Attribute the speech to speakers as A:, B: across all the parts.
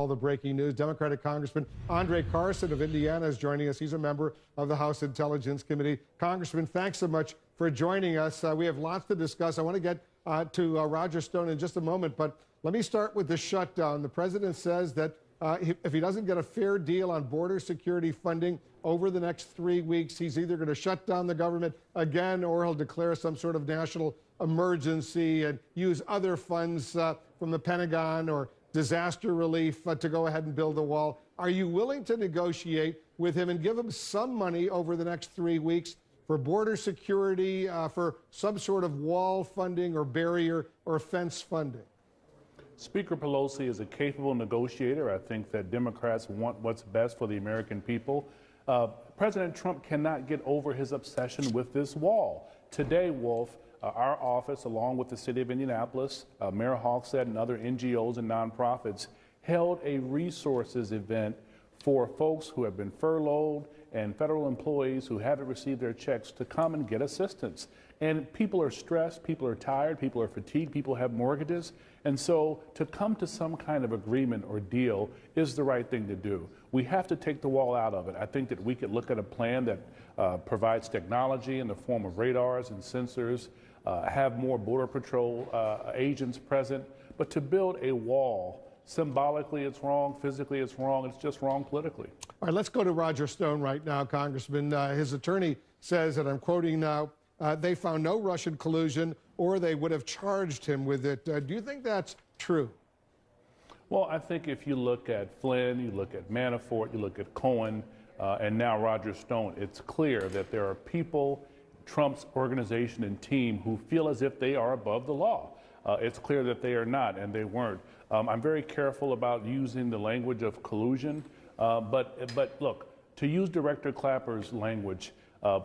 A: All the breaking news. Democratic Congressman André Carson of Indiana is joining us. He's a member of the House Intelligence Committee. Congressman, thanks so much for joining us. We have lots to discuss. I want to get to Roger Stone in just a moment, but let me start with the shutdown. The president says that if he doesn't get a fair deal on border security funding over the next 3 weeks, he's either going to shut down the government again or he'll declare some sort of national emergency and use other funds from the Pentagon or disaster relief to go ahead and build a wall. Are you willing to negotiate with him and give him some money over the next 3 weeks for border security, for some sort of wall funding or barrier or fence funding?
B: Speaker Pelosi is a capable negotiator. I think that Democrats want what's best for the American people. President Trump cannot get over his obsession with this wall. Today, Wolf, our office, along with the city of Indianapolis, Mayor Hawkstead and other NGOs and nonprofits, held a resources event for folks who have been furloughed and federal employees who haven't received their checks to come and get assistance. And people are stressed, people are tired, people are fatigued, people have mortgages. And so to come to some kind of agreement or deal is the right thing to do. We have to take the wall out of it. I think that we could look at a plan that provides technology in the form of radars and sensors, have more Border Patrol agents present. But to build a wall, symbolically it's wrong, physically it's wrong, it's just wrong politically.
A: All right, let's go to Roger Stone right now, Congressman. His attorney says, and I'm quoting now, they found no Russian collusion or they would have charged him with it. Do you think that's true?
B: Well, I think if you look at Flynn, you look at Manafort, you look at Cohen, and now Roger Stone, it's clear that there are people, Trump's organization and team, who feel as if they are above the law. It's clear that they are not, and they weren't. I'm very careful about using the language of collusion, but look, to use Director Clapper's language,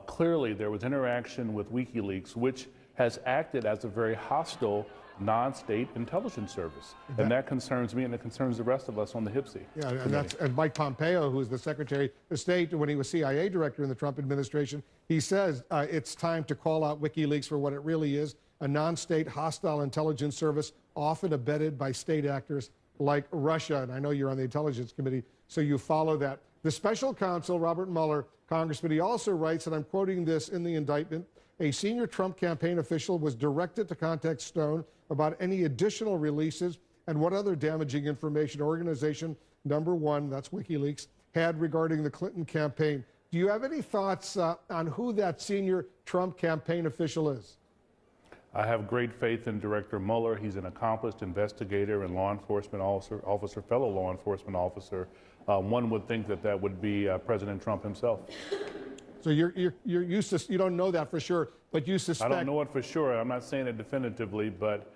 B: clearly there was interaction with WikiLeaks, which has acted as a very hostile non-state intelligence service. And that concerns me, and it concerns the rest of us on the HIPSI.
A: Yeah, and Mike Pompeo, who's the Secretary of State, when he was CIA director in the Trump administration, he says it's time to call out WikiLeaks for what it really is, a non-state hostile intelligence service, often abetted by state actors like Russia. And I know you're on the Intelligence Committee, so you follow that. The special counsel, Robert Mueller, Congressman, he also writes, and I'm quoting this in the indictment, a senior Trump campaign official was directed to contact Stone about any additional releases and what other damaging information organization number one, that's WikiLeaks, had regarding the Clinton campaign. Do you have any thoughts on who that senior Trump campaign official is?
B: I have great faith in Director Mueller. He's an accomplished investigator and law enforcement officer, fellow law enforcement officer. One would think that that would be President Trump himself.
A: So you don't know that for sure, but you suspect.
B: I don't know it for sure. I'm not saying it definitively, but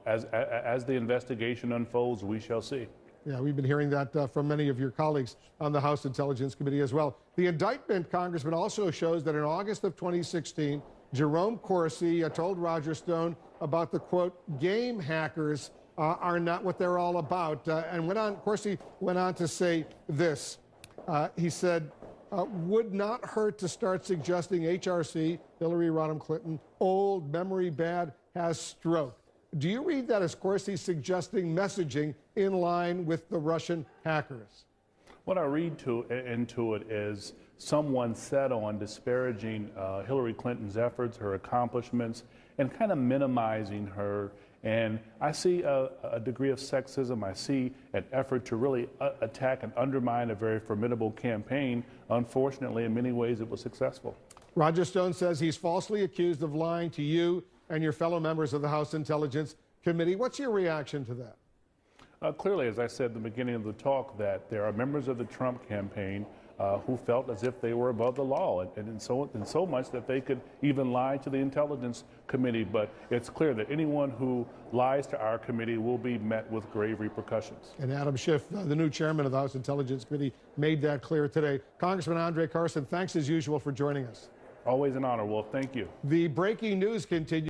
B: as the investigation unfolds, we shall see.
A: Yeah, we've been hearing that from many of your colleagues on the House Intelligence Committee as well. The indictment, Congressman, also shows that in August of 2016, Jerome Corsi told Roger Stone about the, quote, game hackers are not what they're all about. And Corsi went on to say this. He said, would not hurt to start suggesting HRC, Hillary Rodham Clinton, old, memory bad, has stroke. Do you read that as Corsi suggesting messaging in line with the Russian hackers?
B: What I read into it is someone set on disparaging Hillary Clinton's efforts, her accomplishments, and kind of minimizing her. And I see a degree of sexism. I see an effort to really attack and undermine a very formidable campaign. Unfortunately, in many ways, it was successful.
A: Roger Stone says he's falsely accused of lying to you and your fellow members of the House Intelligence Committee. What's your reaction to that?
B: Clearly, as I said at the beginning of the talk, that there are members of the Trump campaign who felt as if they were above the law, and so much that they could even lie to the Intelligence Committee. But it's clear that anyone who lies to our committee will be met with grave repercussions.
A: And Adam Schiff, the new chairman of the House Intelligence Committee, made that clear today. Congressman André Carson, thanks as usual for joining us.
B: Always an honor, Wolf. Thank you.
A: The breaking news continues.